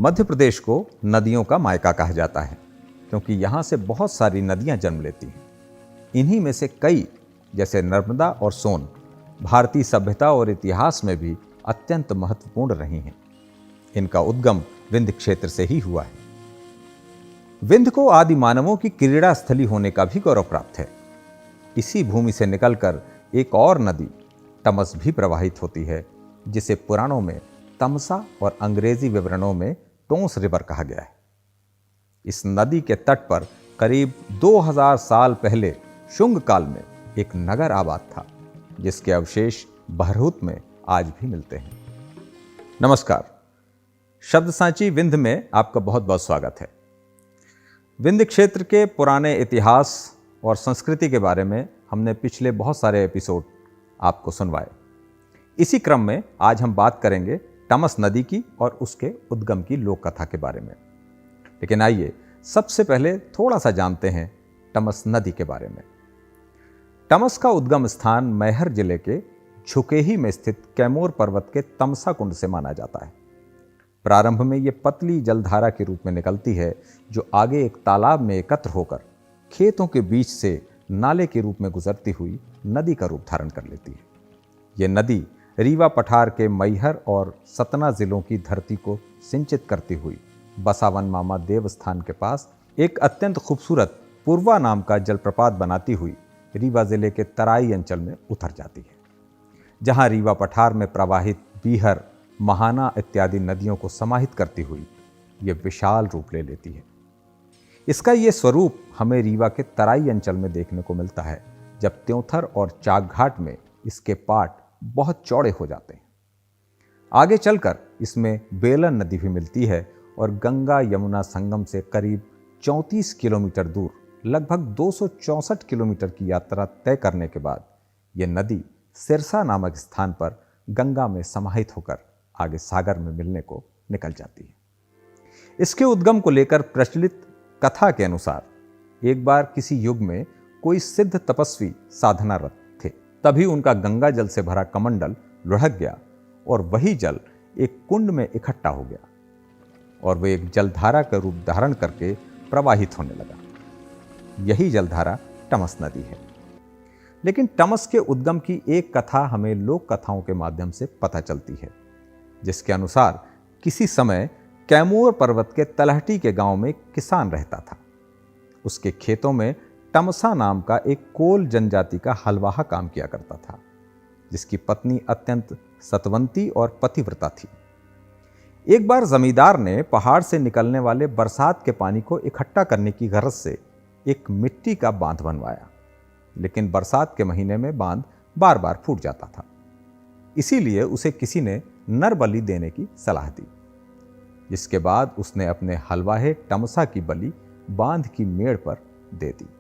मध्य प्रदेश को नदियों का मायका कहा जाता है क्योंकि यहाँ से बहुत सारी नदियाँ जन्म लेती हैं। इन्हीं में से कई जैसे नर्मदा और सोन भारतीय सभ्यता और इतिहास में भी अत्यंत महत्वपूर्ण रही हैं। इनका उद्गम विंध्य क्षेत्र से ही हुआ है। विंध्य को आदि मानवों की क्रीड़ा स्थली होने का भी गौरव प्राप्त है। इसी भूमि से निकलकर एक और नदी तमस भी प्रवाहित होती है, जिसे पुराणों में तमसा और अंग्रेजी विवरणों में टोंस रिवर कहा गया है। इस नदी के तट पर करीब 2000 साल पहले शुंग काल में एक नगर आबाद था, जिसके अवशेष बहरहुत में आज भी मिलते हैं। नमस्कार, शब्द सांची विंध्य में आपका बहुत बहुत स्वागत है। विंध्य क्षेत्र के पुराने इतिहास और संस्कृति के बारे में हमने पिछले बहुत सारे एपिसोड आपको सुनवाए। इसी क्रम में आज हम बात करेंगे तमस नदी की और उसके उद्गम की लोक कथा के बारे में। लेकिन आइए सबसे पहले थोड़ा सा जानते हैं तमस नदी के बारे में। तमस का उद्गम स्थान मैहर जिले के झुकेही में स्थित कैमोर पर्वत के तमसा कुंड से माना जाता है। प्रारंभ में यह पतली जलधारा के रूप में निकलती है, जो आगे एक तालाब में एकत्र होकर खेतों के बीच से नाले के रूप में गुजरती हुई नदी का रूप धारण कर लेती है। यह नदी रीवा पठार के मैहर और सतना जिलों की धरती को सिंचित करती हुई बसावन मामा देवस्थान के पास एक अत्यंत खूबसूरत पूर्वा नाम का जलप्रपात बनाती हुई रीवा जिले के तराई अंचल में उतर जाती है, जहां रीवा पठार में प्रवाहित बीहर, महाना इत्यादि नदियों को समाहित करती हुई यह विशाल रूप ले लेती है। इसका यह स्वरूप हमें रीवा के तराई अंचल में देखने को मिलता है, जब त्योंथर और चाकघाट में इसके पाट बहुत चौड़े हो जाते हैं। आगे चलकर इसमें बेलन नदी भी मिलती है और गंगा यमुना संगम से करीब 34 किलोमीटर दूर लगभग 264 किलोमीटर की यात्रा तय करने के बाद यह नदी सिरसा नामक स्थान पर गंगा में समाहित होकर आगे सागर में मिलने को निकल जाती है। इसके उद्गम को लेकर प्रचलित कथा के अनुसार एक बार किसी युग में कोई सिद्ध तपस्वी साधनारत थे। तभी उनका गंगा जल से भरा कमंडल लुढ़क गया और वही जल एक कुंड में इकट्ठा हो गया और वह एक जलधारा का रूप धारण करके प्रवाहित होने लगा। यही जलधारा तमस नदी है। लेकिन तमस के उद्गम की एक कथा हमें लोक कथाओं के माध्यम से पता चलती है, जिसके अनुसार किसी समय कैमोर पर्वत के तलहटी के गांव में किसान रहता था। उसके खेतों में तमसा नाम का एक कोल जनजाति का हलवाहा काम किया करता था, जिसकी पत्नी अत्यंत सतवंती और पतिव्रता थी। एक बार जमींदार ने पहाड़ से निकलने वाले बरसात के पानी को इकट्ठा करने की गरज से एक मिट्टी का बांध बनवाया, लेकिन बरसात के महीने में बांध बार बार फूट जाता था। इसीलिए उसे किसी ने नर बलि देने की सलाह दी, जिसके बाद उसने अपने हलवाहे तमसा की बलि बांध की मेड़ पर दे दी।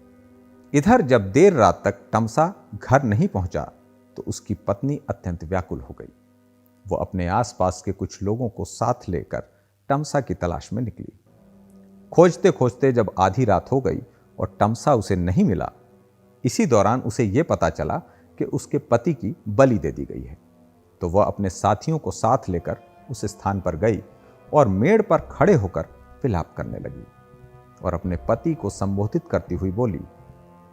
इधर जब देर रात तक तमसा घर नहीं पहुंचा तो उसकी पत्नी अत्यंत व्याकुल हो गई। वो अपने आसपास के कुछ लोगों को साथ लेकर तमसा की तलाश में निकली। खोजते खोजते जब आधी रात हो गई और तमसा उसे नहीं मिला, इसी दौरान उसे यह पता चला कि उसके पति की बलि दे दी गई है। तो वह अपने साथियों को साथ लेकर उस स्थान पर गई और मेड़ पर खड़े होकर विलाप करने लगी और अपने पति को संबोधित करती हुई बोली,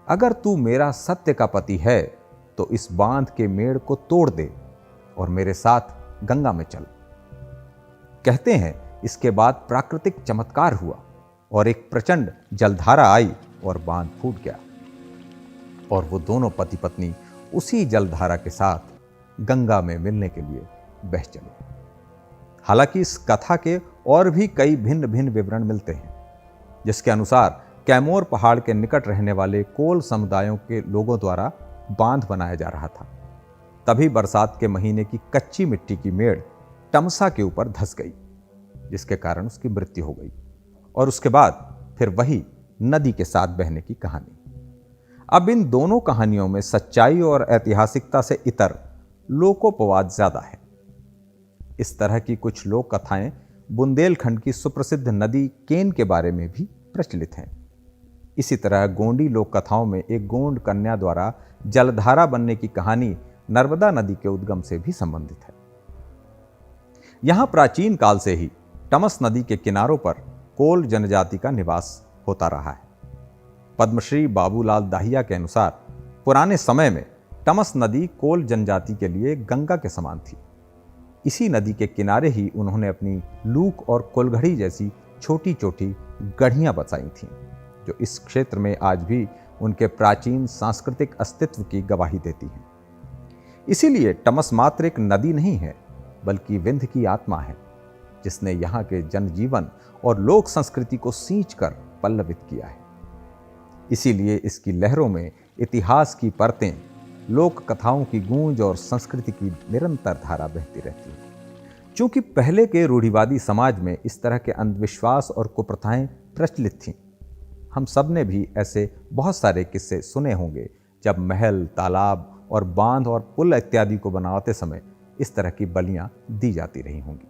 अगर तू मेरा सत्य का पति है तो इस बांध के मेड़ को तोड़ दे और मेरे साथ गंगा में चल। कहते हैं इसके बाद प्राकृतिक चमत्कार हुआ और एक प्रचंड जलधारा आई और बांध फूट गया और वो दोनों पति पत्नी उसी जलधारा के साथ गंगा में मिलने के लिए बह चले। हालांकि इस कथा के और भी कई भिन्न भिन्न विवरण मिलते हैं, जिसके अनुसार कैमोर पहाड़ के निकट रहने वाले कोल समुदायों के लोगों द्वारा बांध बनाया जा रहा था। तभी बरसात के महीने की कच्ची मिट्टी की मेड़ तमसा के ऊपर धंस गई, जिसके कारण उसकी मृत्यु हो गई और उसके बाद फिर वही नदी के साथ बहने की कहानी। अब इन दोनों कहानियों में सच्चाई और ऐतिहासिकता से इतर लोकोपवाद ज्यादा है। इस तरह की कुछ लोक कथाएं बुंदेलखंड की सुप्रसिद्ध नदी केन के बारे में भी प्रचलित हैं। इसी तरह गोंडी लोक कथाओं में एक गोंड कन्या द्वारा जलधारा बनने की कहानी नर्मदा नदी के उद्गम से भी संबंधित है। यहां प्राचीन काल से ही टमस नदी के किनारों पर कोल जनजाति का निवास होता रहा है। पद्मश्री बाबूलाल दाहिया के अनुसार पुराने समय में टमस नदी कोल जनजाति के लिए गंगा के समान थी। इसी नदी के किनारे ही उन्होंने अपनी लूक और कोलघड़ी जैसी छोटी छोटी गढ़ियां बसाई थीं, जो इस क्षेत्र में आज भी उनके प्राचीन सांस्कृतिक अस्तित्व की गवाही देती हैं। इसीलिए टमस मात्र एक नदी नहीं है, बल्कि विंध्य की आत्मा है, जिसने यहाँ के जनजीवन और लोक संस्कृति को सींचकर पल्लवित किया है। इसीलिए इसकी लहरों में इतिहास की परतें, लोक कथाओं की गूंज और संस्कृति की निरंतर धारा बहती रहती है। क्योंकि पहले के रूढ़िवादी समाज में इस तरह के अंधविश्वास और कुप्रथाएं प्रचलित थीं। हम सब ने भी ऐसे बहुत सारे किस्से सुने होंगे, जब महल, तालाब और बांध और पुल इत्यादि को बनाते समय इस तरह की बलियां दी जाती रही होंगी।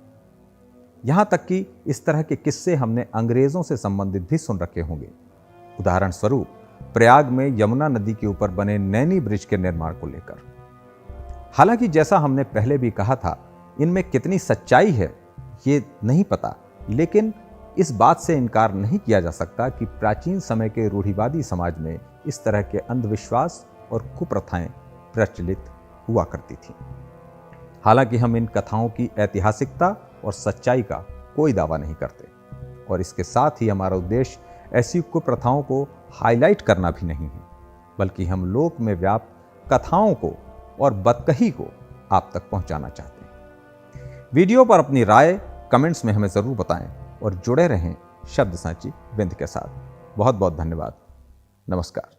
यहाँ तक कि इस तरह के किस्से हमने अंग्रेजों से संबंधित भी सुन रखे होंगे। उदाहरण स्वरूप प्रयाग में यमुना नदी के ऊपर बने नैनी ब्रिज के निर्माण को लेकर। हालांकि जैसा हमने पहले भी कहा था, इनमें कितनी सच्चाई है ये नहीं पता, लेकिन इस बात से इनकार नहीं किया जा सकता कि प्राचीन समय के रूढ़िवादी समाज में इस तरह के अंधविश्वास और कुप्रथाएं प्रचलित हुआ करती थीं। हालांकि हम इन कथाओं की ऐतिहासिकता और सच्चाई का कोई दावा नहीं करते, और इसके साथ ही हमारा उद्देश्य ऐसी कुप्रथाओं को हाईलाइट करना भी नहीं है, बल्कि हम लोक में व्याप्त कथाओं को और बदकही को आप तक पहुंचाना चाहते हैं। वीडियो पर अपनी राय कमेंट्स में हमें ज़रूर बताएं और जुड़े रहें शब्द सांची विंध्य के साथ। बहुत बहुत धन्यवाद। नमस्कार।